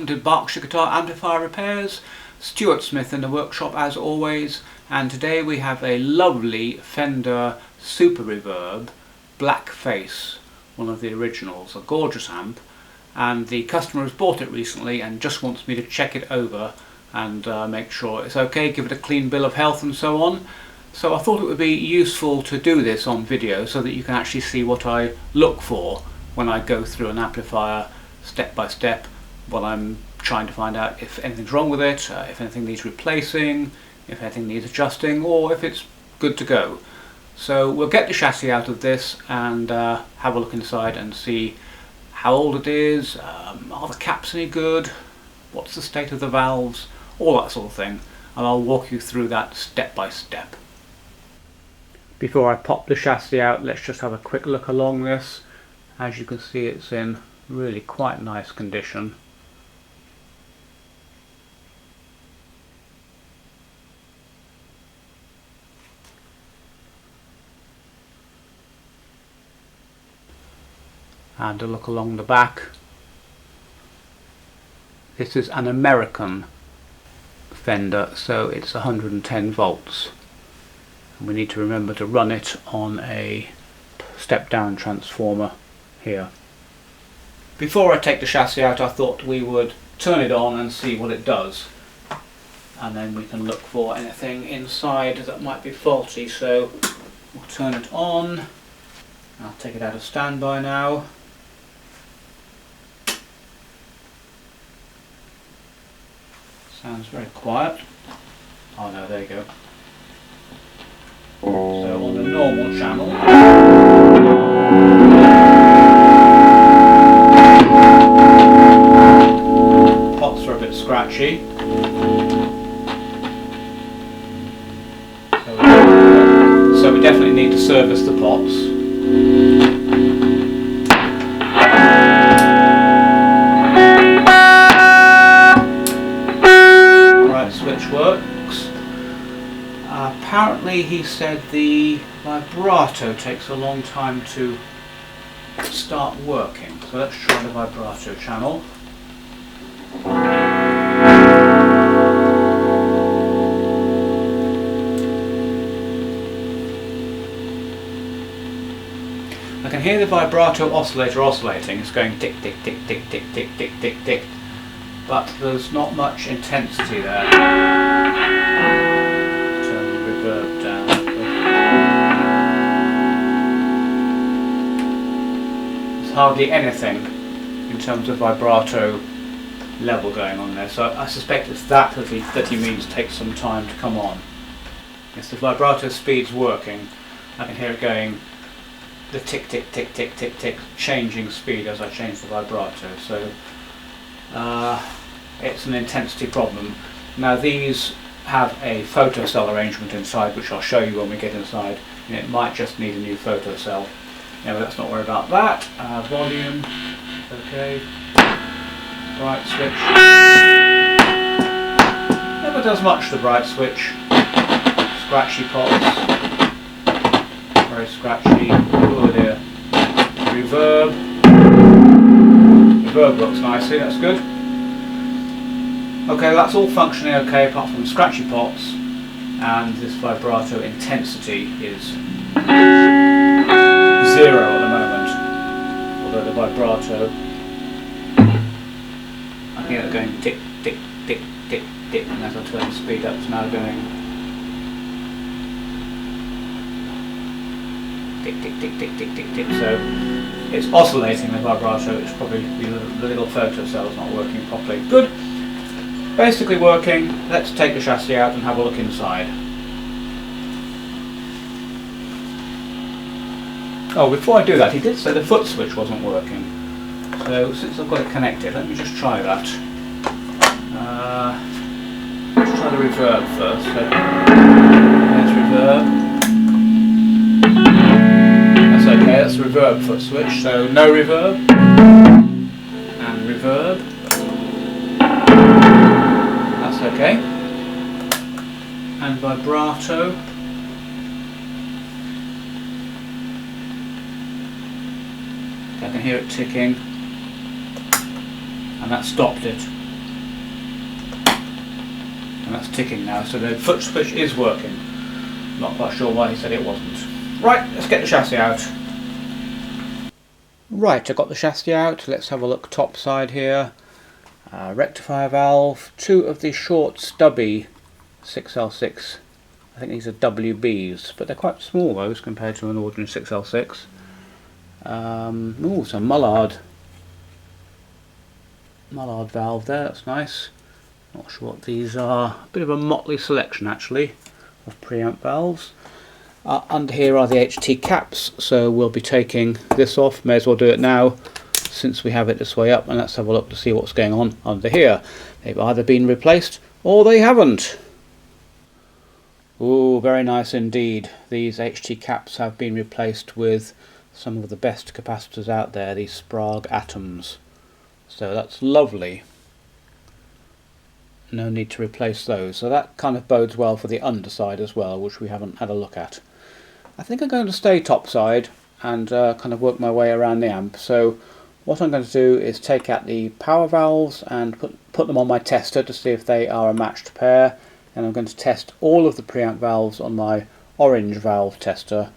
welcome to Berkshire Guitar Amplifier Repairs. Stuart Smith in the workshop as always, and today we have a lovely Fender Super Reverb Blackface, one of the originals, a gorgeous amp, and the customer has bought it recently and just wants me to check it over and make sure it's okay, give it a clean bill of health and so on. So I thought it would be useful to do this on video so that you can actually see what I look for when I go through an amplifier step by step, what I'm trying to find out if anything's wrong with it, if anything needs replacing, if anything needs adjusting, or if it's good to go. So we'll get the chassis out of this and have a look inside and see how old it is, are the caps any good, what's the state of the valves, all that sort of thing, and I'll walk you through that step by step. Before I pop the chassis out, let's just have a quick look along this. As you can see, it's in really quite nice condition. And a look along the back. This is an American Fender, so it's 110 volts. And we need to remember to run it on a step down transformer here. Before I take the chassis out, I thought we would turn it on and see what it does, and then we can look for anything inside that might be faulty. So we'll turn it on. I'll take it out of standby now. Sounds very quiet. Oh no, there you go. So on the normal channel, pots are a bit scratchy. So we definitely need to service the pots. Works. Apparently he said the vibrato takes a long time to start working, so let's try the vibrato channel. I can hear the vibrato oscillator oscillating. It's going tick tick tick tick tick tick tick tick tick, but there's not much intensity there. Turn the reverb down. There's hardly anything in terms of vibrato level going on there, so I suspect it's that he means takes some time to come on. Yes, the vibrato speed's working. I can hear it going, the tick tick tick tick tick tick, changing speed as I change the vibrato. So it's an intensity problem. Now these have a photo cell arrangement inside, which I'll show you when we get inside, and it might just need a new photo cell. Anyway, let's not worry about that. Volume, okay. Bright switch. Never does much, the bright switch. Scratchy pots. Very scratchy. Oh dear. Reverb. Reverb looks nicely, that's good. Okay, that's all functioning okay apart from scratchy pots, and this vibrato intensity is 0 at the moment. Although the vibrato, I hear it going tick tick tick tick tick, and as I turn the speed up it's now going tick tick tick tick tick tick tick. So it's oscillating the vibrato. It's probably the little photo cell's not working properly. Good. Basically working. Let's take the chassis out and have a look inside. Oh, before I do that, he did say the foot switch wasn't working. So since I've got it connected, let me just try that. Let's try the reverb first. So there's reverb. That's okay, that's the reverb foot switch. So no reverb and reverb. Okay, and vibrato, I can hear it ticking, and that stopped it. that's ticking now, so the foot switch is working. Not quite sure why he said it wasn't. Right, let's get the chassis out. Right, I got the chassis out. Let's have a look topside here. Rectifier valve, 2 of the short stubby 6L6. I think these are WBs, but they're quite small those compared to an ordinary 6L6. Ooh, some Mullard valve there, that's nice. Not sure what these are. A bit of a motley selection actually of preamp valves. Under here are the HT caps, so we'll be taking this off. May as well do it now since we have it this way up, and let's have a look to see what's going on under here. They've either been replaced or they haven't. Ooh, very nice indeed. These HT caps have been replaced with some of the best capacitors out there, these Sprague Atoms. So that's lovely. No need to replace those. So that kind of bodes well for the underside as well, which we haven't had a look at. I think I'm going to stay topside and kind of work my way around the amp. So what I'm going to do is take out the power valves and put them on my tester to see if they are a matched pair. And I'm going to test all of the preamp valves on my orange valve tester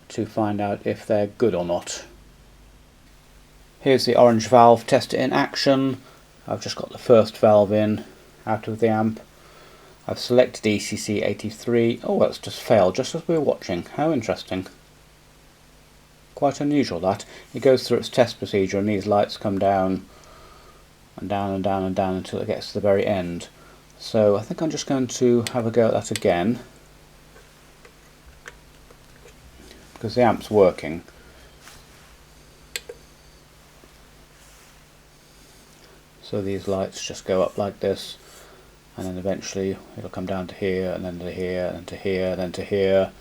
to find out if they're good or not. Here's the orange valve tester in action. I've just got the first valve in out of the amp. I've selected ECC 83. Oh, that's just failed just as we were watching. How interesting. Quite unusual that. It goes through its test procedure and these lights come down and down and down and down until it gets to the very end. So I think I'm just going to have a go at that again, because the amp's working. So these lights just go up like this, and then eventually it'll come down to here, and then to here, and to here, and then to here,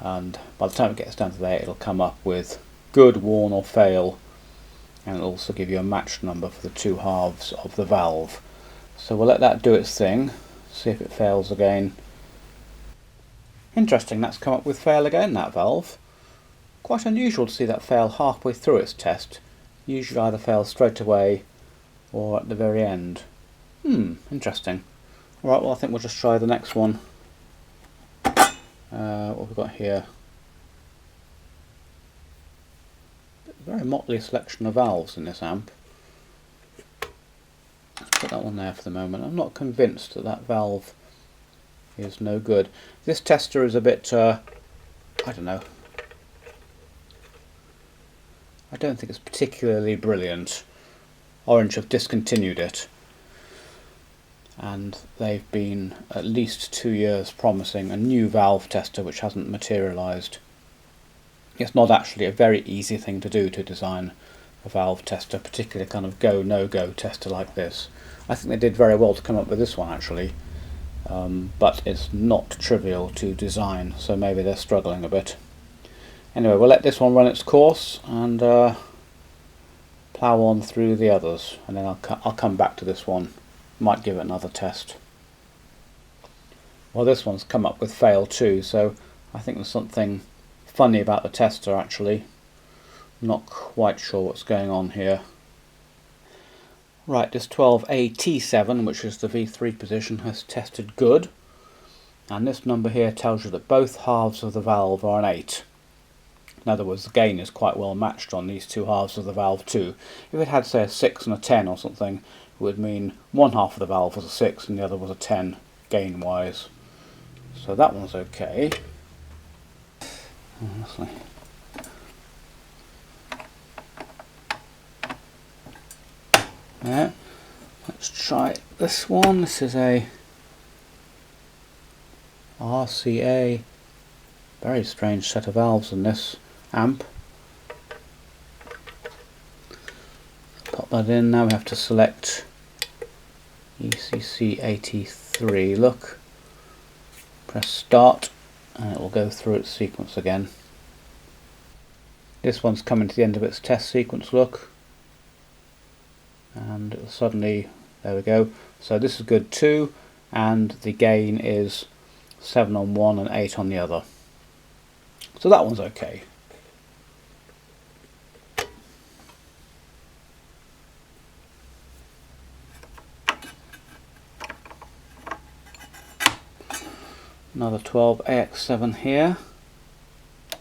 and by the time it gets down to there it'll come up with good, warn or fail, and it'll also give you a matched number for the 2 halves of the valve. So we'll let that do its thing, see if it fails again. Interesting, that's come up with fail again, that valve. Quite unusual to see that fail halfway through its test. Usually either fails straight away or at the very end. Interesting. Alright, well I think we'll just try the next one. What have we got here? Very motley selection of valves in this amp. Let's put that one there for the moment. I'm not convinced that that valve is no good. This tester is a bit, I don't know. I don't think it's particularly brilliant. Orange have discontinued it, and they've been at least 2 years promising a new valve tester which hasn't materialised. It's not actually a very easy thing to do, to design a valve tester, particularly kind of go no go tester like this. I think they did very well to come up with this one actually, but it's not trivial to design, so maybe they're struggling a bit. Anyway, we'll let this one run its course and plough on through the others, and then I'll come back to this one. Might give it another test. Well, this one's come up with fail too, so I think there's something funny about the tester actually. Not quite sure what's going on here. Right, this 12AT7, which is the V3 position, has tested good, and this number here tells you that both halves of the valve are an 8. In other words, the gain is quite well matched on these 2 halves of the valve too. If it had, say, a 6 and a 10 or something, it would mean one half of the valve was a 6 and the other was a 10 gain wise. So that one's okay. Honestly. Yeah. Let's try this one. This is a RCA. Very strange set of valves in this amp. Pop that in. Now we have to select ECC 83. Look. Press start and it will go through its sequence again. This one's coming to the end of its test sequence, look. And it'll suddenly, there we go. So this is good too, and the gain is 7 on one and 8 on the other. So that one's okay. Another 12 AX7 here.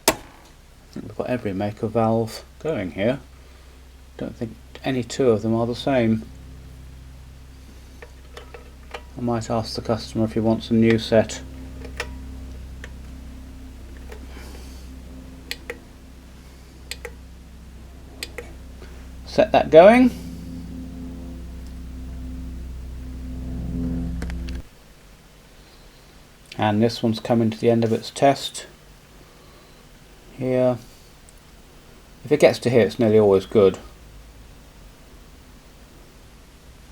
I think we've got every make of valve going here. Don't think any two of them are the same. I might ask the customer if he wants a new set. Set that going. And this one's coming to the end of its test here. If it gets to here, it's nearly always good.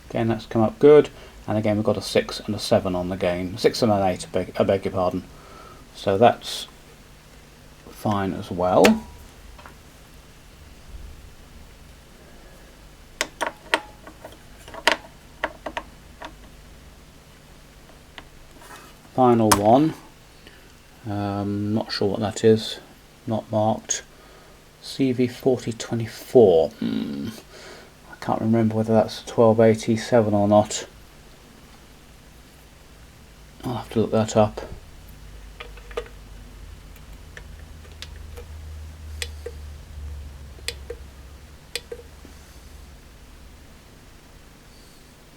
Again, that's come up good. And again, we've got a 6 and a 7 on the gain. 6 and an 8, I beg your pardon. So that's fine as well. Final one. Not sure what that is. Not marked. CV4024. I can't remember whether that's a 1287 or not. I'll have to look that up.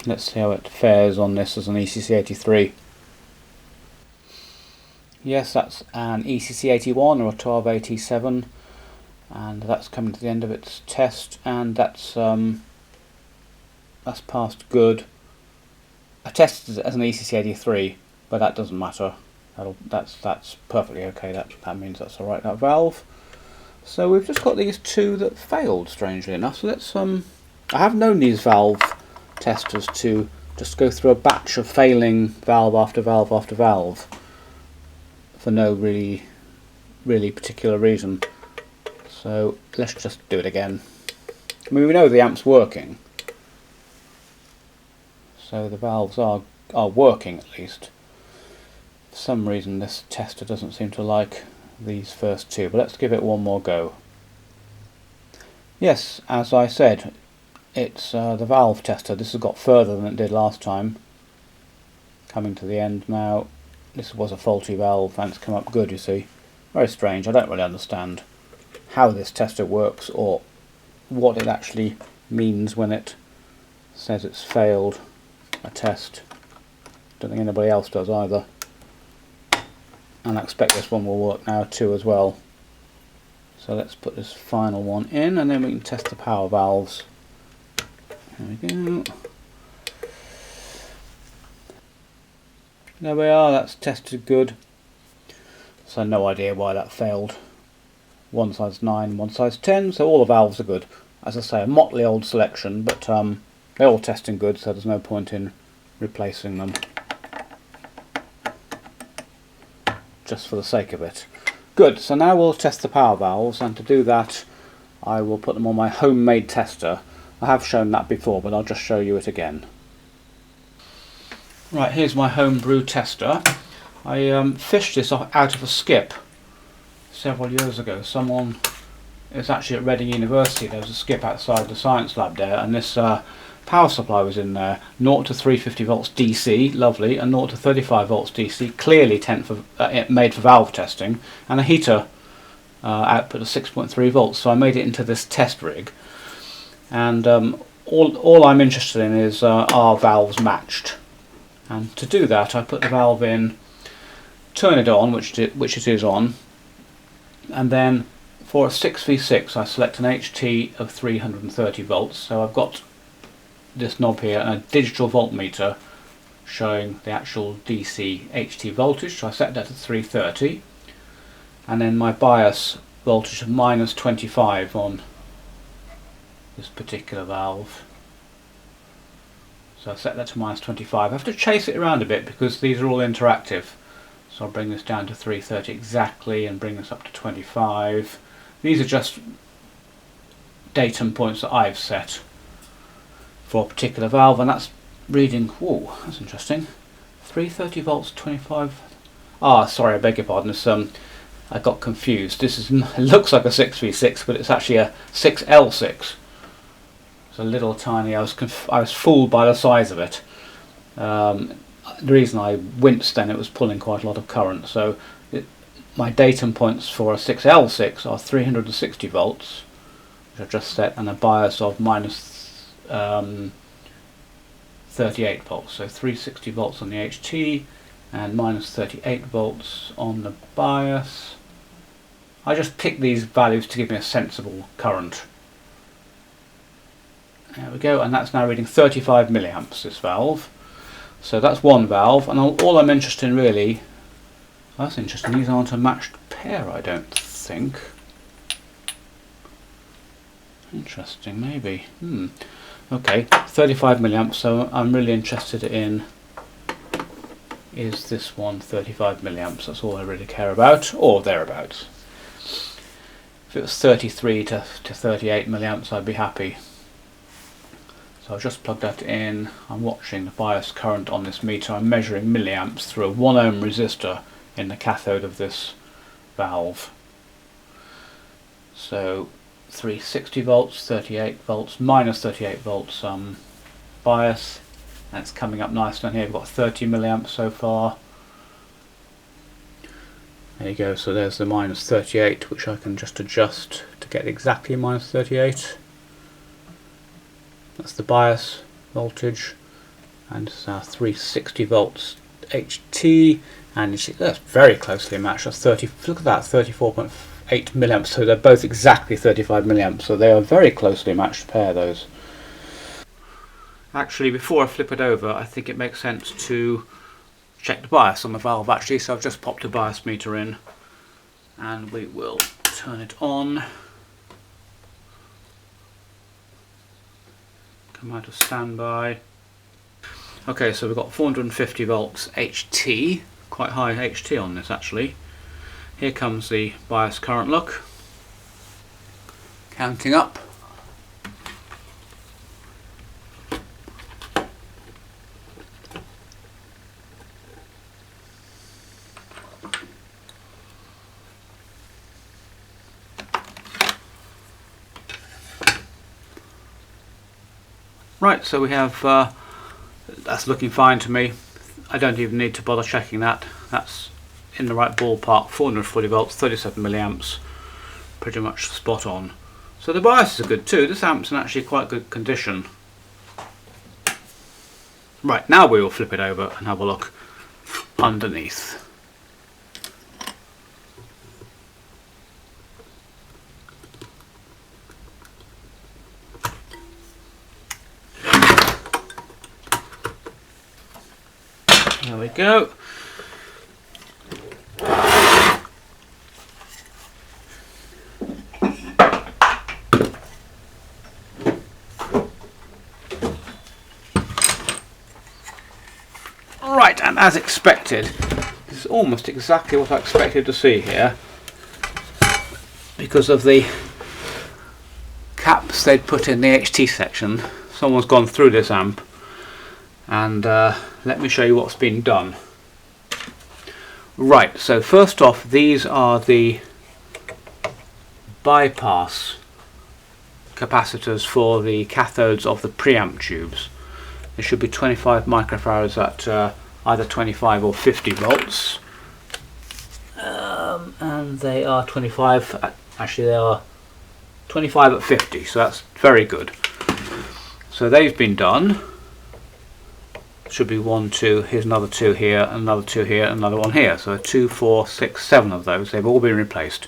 Let's see how it fares on this as an ECC83. Yes, that's an ECC81 or a 1287, and that's coming to the end of its test, and that's passed good. I tested it as an ECC83, but that doesn't matter. That's perfectly okay. That means that's all right. That valve. So we've just got these two that failed, strangely enough. So let's I have known these valve testers to just go through a batch of failing valve after valve after valve for no really particular reason. So let's just do it again. I mean, we know the amp's working, so the valves are working at least. For some reason this tester doesn't seem to like these first two, but let's give it one more go. Yes, as I said, it's the valve tester. This has got further than it did last time. Coming to the end now. This was a faulty valve and it's come up good, you see. Very strange. I don't really understand how this tester works or what it actually means when it says it's failed a test. Don't think anybody else does either. And I expect this one will work now too as well. So let's put this final one in and then we can test the power valves. There we go. There we are, that's tested good. So no idea why that failed. One size 9, one size 10, so all the valves are good. As I say, a motley old selection, but they're all testing good, so there's no point in replacing them just for the sake of it. Good, so now we'll test the power valves, and to do that I will put them on my homemade tester. I have shown that before, but I'll just show you it again. Right, here's my homebrew tester. I fished this out of a skip several years ago. Someone, it's actually at Reading University, there was a skip outside the science lab there, and this power supply was in there. 0 to 350 volts DC, lovely, and 0 to 35 volts DC, clearly made for valve testing, and a heater output of 6.3 volts. So I made it into this test rig, and all I'm interested in is are valves matched. And to do that, I put the valve in, turn it on, which it is on, and then for a 6v6 I select an HT of 330 volts. So I've got this knob here and a digital voltmeter showing the actual DC HT voltage, so I set that to 330, and then my bias voltage of -25 on this particular valve. So I set that to -25. I have to chase it around a bit because these are all interactive. So I'll bring this down to 330 exactly and bring this up to 25. These are just datum points that I've set for a particular valve, and that's reading, whoa, that's interesting. 330 volts, 25. Ah, sorry, I beg your pardon. It's, I got confused. This is, it looks like a 6v6, but it's actually a 6L6. It's a little tiny. I was fooled by the size of it. the reason I winced then, it was pulling quite a lot of current. So my datum points for a 6L6 are 360 volts, which I've just set, and a bias of minus 38 volts. So 360 volts on the HT and minus 38 volts on the bias. I just picked these values to give me a sensible current. There we go, and that's now reading 35 milliamps, this valve. So that's one valve, and all I'm interested in really, that's interesting, these aren't a matched pair, I don't think. Interesting, maybe. Okay, 35 milliamps, so I'm really interested in, is this one 35 milliamps? That's all I really care about, or thereabouts. If it was 33 to 38 milliamps, I'd be happy. So I've just plugged that in. I'm watching the bias current on this meter. I'm measuring milliamps through a 1 ohm resistor in the cathode of this valve. So 360 volts, 38 volts, minus 38 volts bias. That's coming up nice down here. We've got 30 milliamps so far. There you go, so there's the minus 38, which I can just adjust to get exactly minus 38. That's the bias voltage, and it's our 360 volts HT, and you see that's very closely matched. That's 30. Look at that, 34.8 milliamps. So they're both exactly 35 milliamps. So they are a very closely matched pair. Those. Actually, before I flip it over, I think it makes sense to check the bias on the valve. Actually, so I've just popped a bias meter in, and we will turn it on. Come out of standby. Okay, so we've got 450 volts HT, quite high HT on this actually. Here comes the bias current look. Counting up. Right, so we have, that's looking fine to me. I don't even need to bother checking that. That's in the right ballpark, 440 volts, 37 milliamps, pretty much spot on. So the biases are good too. This amp's in actually quite good condition. Right, now we will flip it over and have a look underneath. There we go. Right, and as expected, this is almost exactly what I expected to see here, because of the caps they'd put in the HT section. Someone's gone through this amp, and let me show you what's been done. Right, so first off, these are the bypass capacitors for the cathodes of the preamp tubes. They should be 25 microfarads at either 25 or 50 volts, and they are 25 actually they are 25 at 50, so that's very good. So they've been done. Should be 1, 2, here's another 2 here, another 2 here, another one here. So 2, 4, 6, 7 of those. They've all been replaced.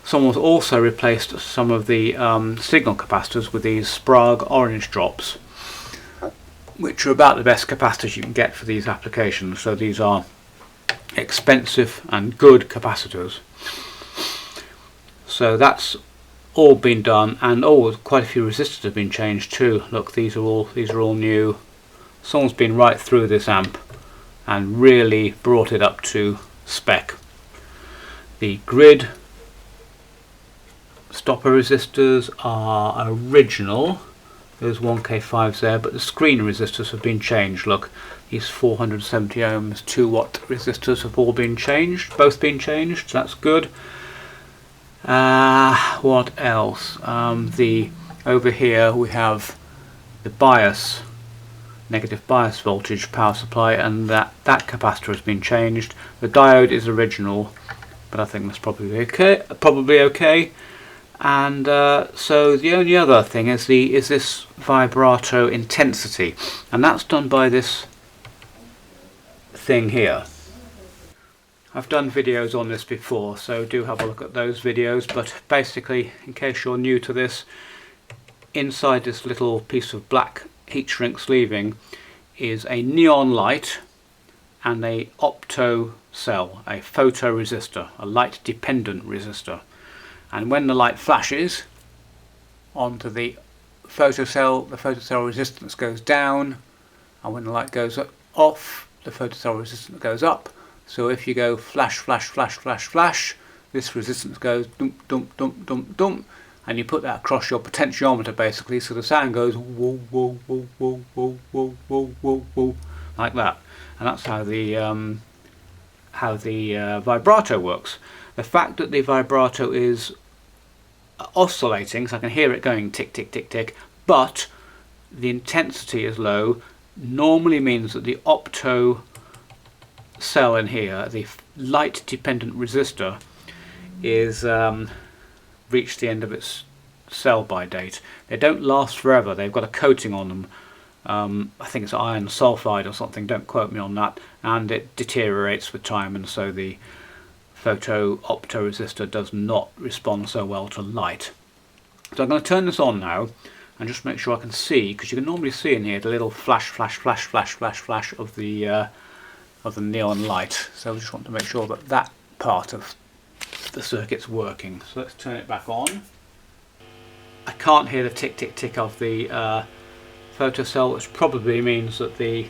Someone's also replaced some of the signal capacitors with these Sprague orange drops, which are about the best capacitors you can get for these applications. So these are expensive and good capacitors. So that's all been done, and quite a few resistors have been changed too. Look, these are all new. Someone's been right through this amp and really brought it up to spec. The grid stopper resistors are original. There's 1K5s there, but the screen resistors have been changed. Look, these 470 ohms 2 watt resistors have all been changed, both been changed, so that's good. What else? Over here we have the bias negative bias voltage power supply, and that capacitor has been changed. The diode is original, but I think that's probably okay. And so the only other thing is this vibrato intensity, and that's done by this thing here. I've done videos on this before, so do have a look at those videos, but basically, in case you're new to this, inside this little piece of black heat shrink sleeving is a neon light and a opto cell, a photoresistor, a light dependent resistor. And when the light flashes onto the photocell resistance goes down, and when the light goes off, the photocell resistance goes up. So if you go flash, flash, flash, flash, flash, this resistance goes dump, dump, dump, dump, dump, and you put that across your potentiometer basically, so the sound goes whoa, whoa, whoa, whoa, whoa, whoa, whoa, whoa, whoa, like that. And that's how the vibrato works. The fact that the vibrato is oscillating, so I can hear it going tick, tick, tick, tick, but the intensity is low, normally means that the opto cell in here, the light dependent resistor, is reached the end of its sell by date. They don't last forever, they've got a coating on them. I think it's iron sulfide or something, don't quote me on that, and it deteriorates with time, and so the photo opto resistor does not respond so well to light. So I'm going to turn this on now and just make sure I can see, because you can normally see in here the little flash, flash, flash, flash, flash, flash of the neon light. So we just want to make sure that that part of the circuit's working. So let's turn it back on. I can't hear the tick, tick, tick of the photocell, which probably means that the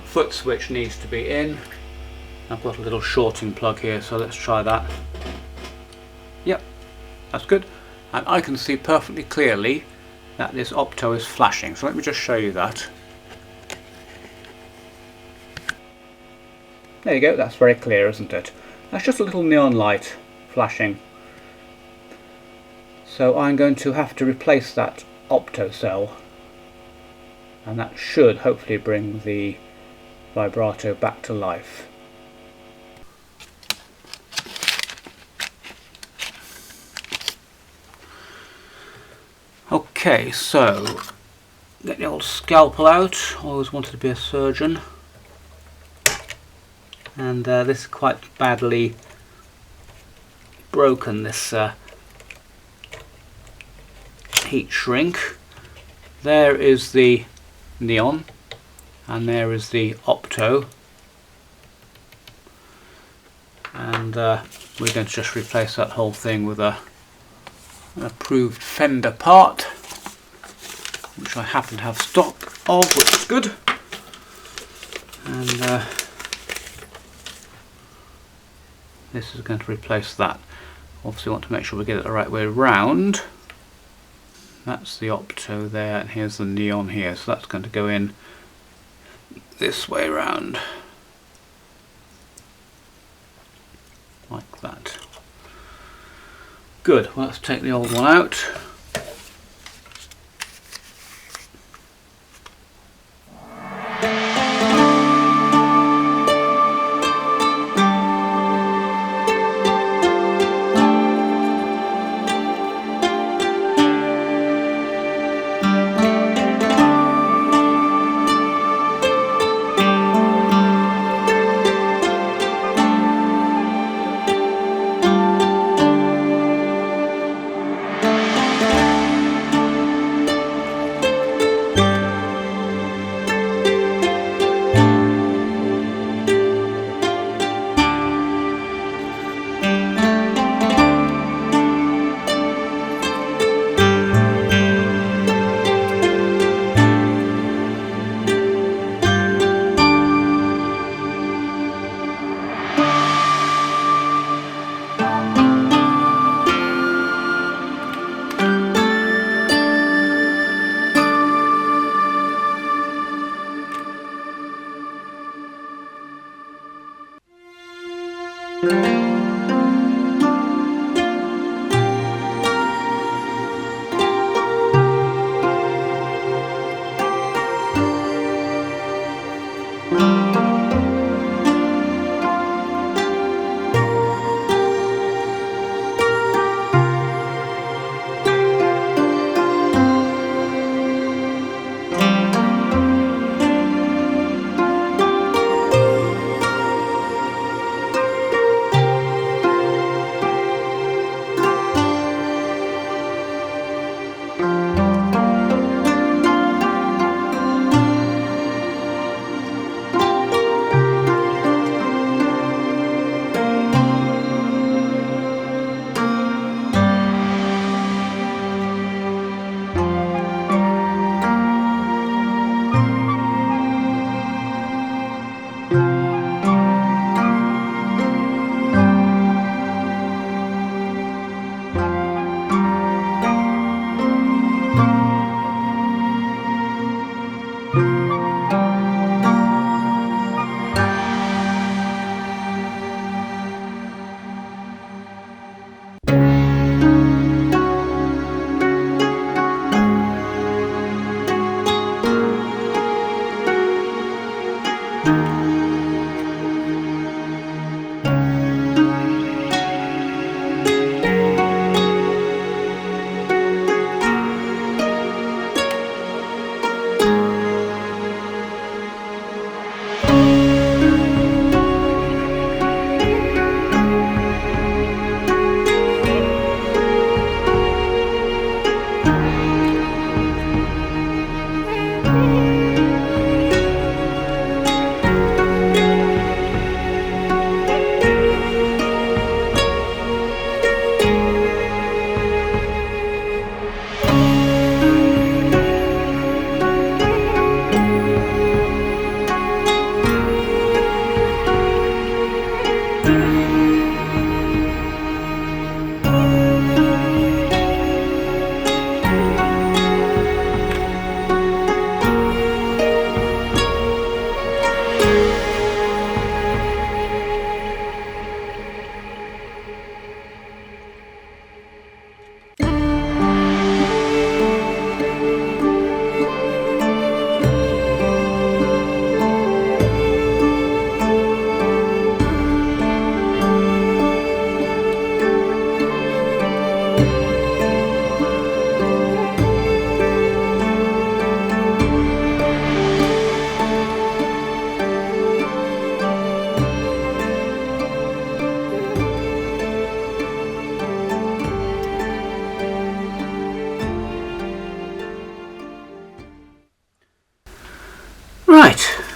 foot switch needs to be in. I've got a little shorting plug here, so let's try that. Yep, that's good. And I can see perfectly clearly that this opto is flashing. So let me just show you that. There you go, that's very clear, isn't it? That's just a little neon light flashing. So I'm going to have to replace that opto cell, and that should hopefully bring the vibrato back to life. Okay, so get the old scalpel out. Always wanted to be a surgeon. And this is quite badly broken, this heat shrink. There is the neon, and there is the opto, and we're going to just replace that whole thing with an approved Fender part, which I happen to have stock of, which is good. And this is going to replace that. Obviously want to make sure we get it the right way round. That's the opto there, and here's the neon here, so that's going to go in this way round, like that. Good, well, let's take the old one out.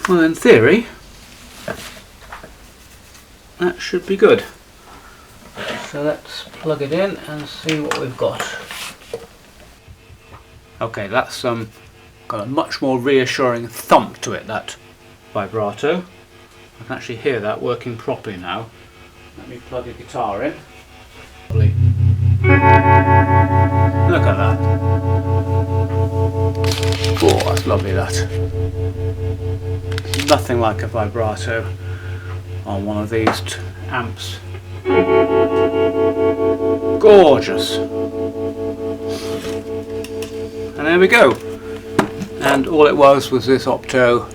Well, in theory, that should be good. So let's plug it in and see what we've got. Okay, that's got a much more reassuring thump to it, that vibrato. I can actually hear that working properly now. Let me plug a guitar in. Lovely. Look at that. Oh, that's lovely, that. Nothing like a vibrato on one of these amps. Gorgeous. And there we go. And all it was this Opto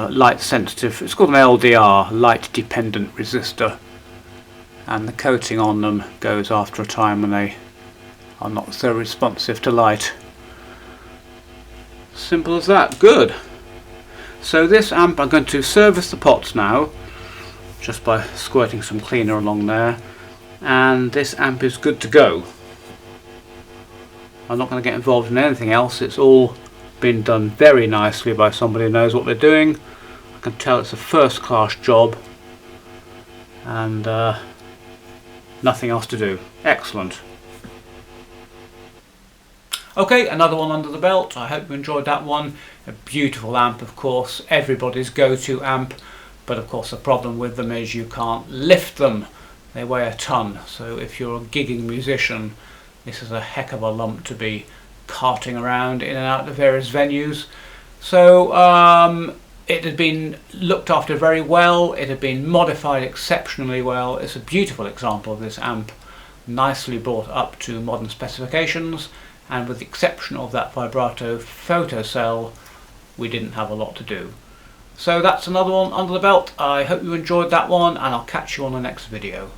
light sensitive, it's called an LDR, light dependent resistor, and the coating on them goes after a time when they are not so responsive to light. Simple as that. Good. So this amp, I'm going to service the pots now just by squirting some cleaner along there, and this amp is good to go. I'm not going to get involved in anything else. It's all been done very nicely by somebody who knows what they're doing. I can tell it's a first class job, and nothing else to do. Excellent. Okay, another one under the belt. I hope you enjoyed that one. A beautiful amp, of course, everybody's go-to amp, but of course the problem with them is you can't lift them. They weigh a ton, so if you're a gigging musician, this is a heck of a lump to be carting around in and out of various venues. So it had been looked after very well, it had been modified exceptionally well. It's a beautiful example of this amp, nicely brought up to modern specifications, and with the exception of that vibrato photo cell, we didn't have a lot to do. So that's another one under the belt. I hope you enjoyed that one, and I'll catch you on the next video.